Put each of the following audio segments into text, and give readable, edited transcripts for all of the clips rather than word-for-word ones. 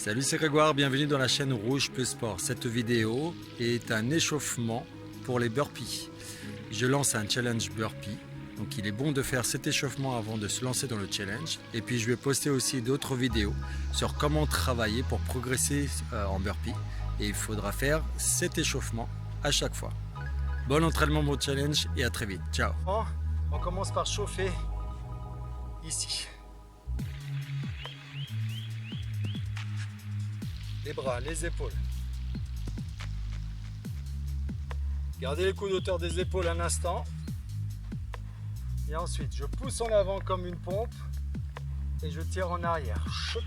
Salut, c'est Grégoire, bienvenue dans la chaîne Rouge Plus Sport. Cette vidéo est un échauffement pour les burpees. Je lance un challenge burpee, donc il est bon de faire cet échauffement avant de se lancer dans le challenge. Et puis je vais poster aussi d'autres vidéos sur comment travailler pour progresser en burpee. Et il faudra faire cet échauffement à chaque fois. Bon entraînement, bon challenge et à très vite. Ciao. On commence par chauffer ici. Les bras, les épaules. Gardez les coudes hauteur des épaules un instant. Et ensuite, je pousse en avant comme une pompe et je tire en arrière. Choc,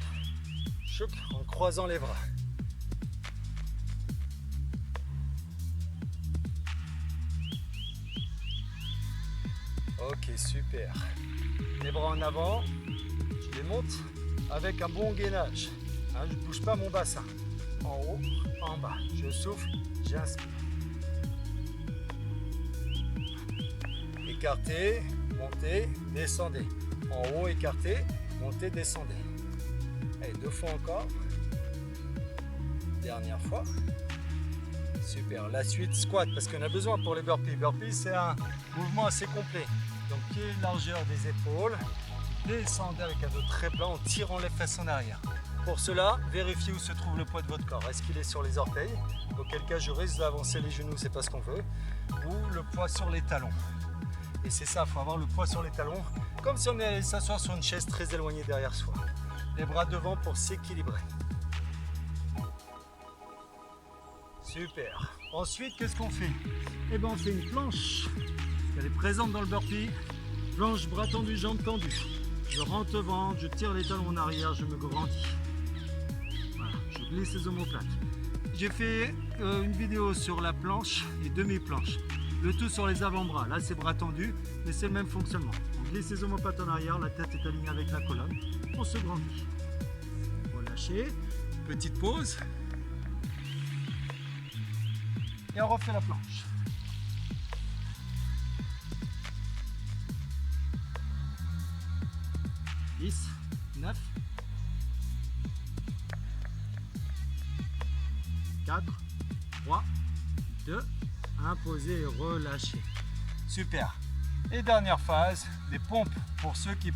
choc, en croisant les bras. Ok, super. Les bras en avant, je les monte avec un bon gainage. Je ne bouge pas mon bassin. En haut, en bas. Je souffle, j'inspire. Écartez, montez, descendez. En haut, écartez, montez, descendez. Allez, 2 fois encore. Dernière fois. Super. La suite, squat, parce qu'on a besoin pour les burpees. Burpees, c'est un mouvement assez complet. Donc, pied, largeur des épaules. Descendez avec un dos très plat en tirant les fesses en arrière. Pour cela, vérifiez où se trouve le poids de votre corps. Est-ce qu'il est sur les orteils? Auquel cas, je risque d'avancer les genoux, c'est pas ce qu'on veut. Ou le poids sur les talons. Et c'est ça, il faut avoir le poids sur les talons, comme si on allait s'asseoir sur une chaise très éloignée derrière soi. Les bras devant pour s'équilibrer. Super. Ensuite, qu'est-ce qu'on fait? Eh bien, on fait une planche. Elle est présente dans le burpee. Planche, bras tendus, jambes tendues. Je rentre ventre, je tire les talons en arrière, je me grandis. Voilà, je glisse les omoplates. J'ai fait une vidéo sur la planche et demi-planche. Le tout sur les avant-bras. Là, c'est bras tendus, mais c'est le même fonctionnement. On glisse les omoplates en arrière, la tête est alignée avec la colonne. On se grandit. Relâchez. Petite pause. Et on refait la planche. « 10, 9, 4, 3, 2, 1, posez et relâchez. » Super. Et dernière phase, des pompes pour ceux qui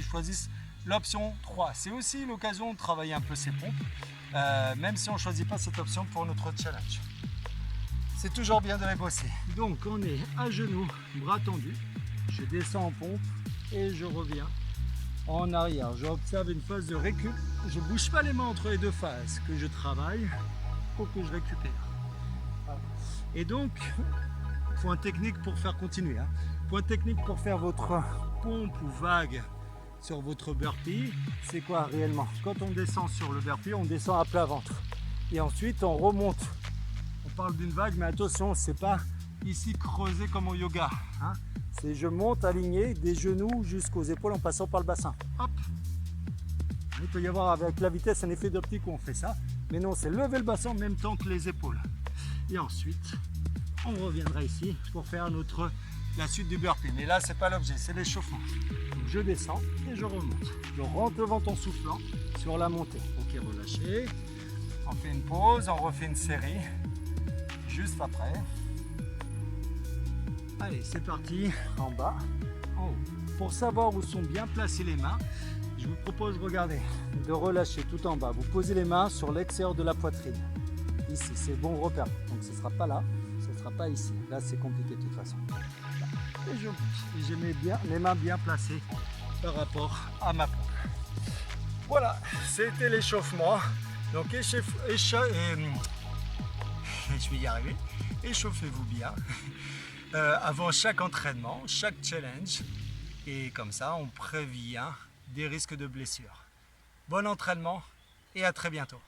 choisissent l'option 3. C'est aussi l'occasion de travailler un peu ces pompes, même si on ne choisit pas cette option pour notre challenge. C'est toujours bien de les bosser. Donc on est à genoux, bras tendus. Je descends en pompe et je reviens en arrière. J'observe une phase de récup. Je ne bouge pas les mains entre les deux phases que je travaille pour que je récupère. Voilà. Et donc, point technique pour faire continuer. Point technique pour faire votre pompe ou vague sur votre burpee, c'est quoi réellement? Quand on descend sur le burpee, on descend à plat ventre. Et ensuite, on remonte. On parle d'une vague, mais attention, c'est pas ici creusé comme au yoga. C'est je monte aligné des genoux jusqu'aux épaules en passant par le bassin. Hop. Il peut y avoir avec la vitesse un effet d'optique où on fait ça. Mais non, c'est lever le bassin en même temps que les épaules. Et ensuite, on reviendra ici pour faire la suite du burpee. Mais là, c'est pas l'objet, c'est l'échauffement. Donc je descends et je remonte. Je rentre le ventre en soufflant sur la montée. Ok, relâchez. On fait une pause, on refait une série. Juste après. Allez, c'est parti, en bas, en haut. Pour savoir où sont bien placées les mains, je vous propose, regardez, de relâcher tout en bas. Vous posez les mains sur l'extérieur de la poitrine. Ici, c'est bon repère. Donc ce ne sera pas là, ce ne sera pas ici. Là, c'est compliqué de toute façon. Et je bouge. Et je mets bien les mains bien placées par rapport à ma pompe. Voilà, c'était l'échauffement. Donc je vais y arriver. Échauffez-vous bien. Avant chaque entraînement, chaque challenge, et comme ça on prévient des risques de blessures. Bon entraînement et à très bientôt.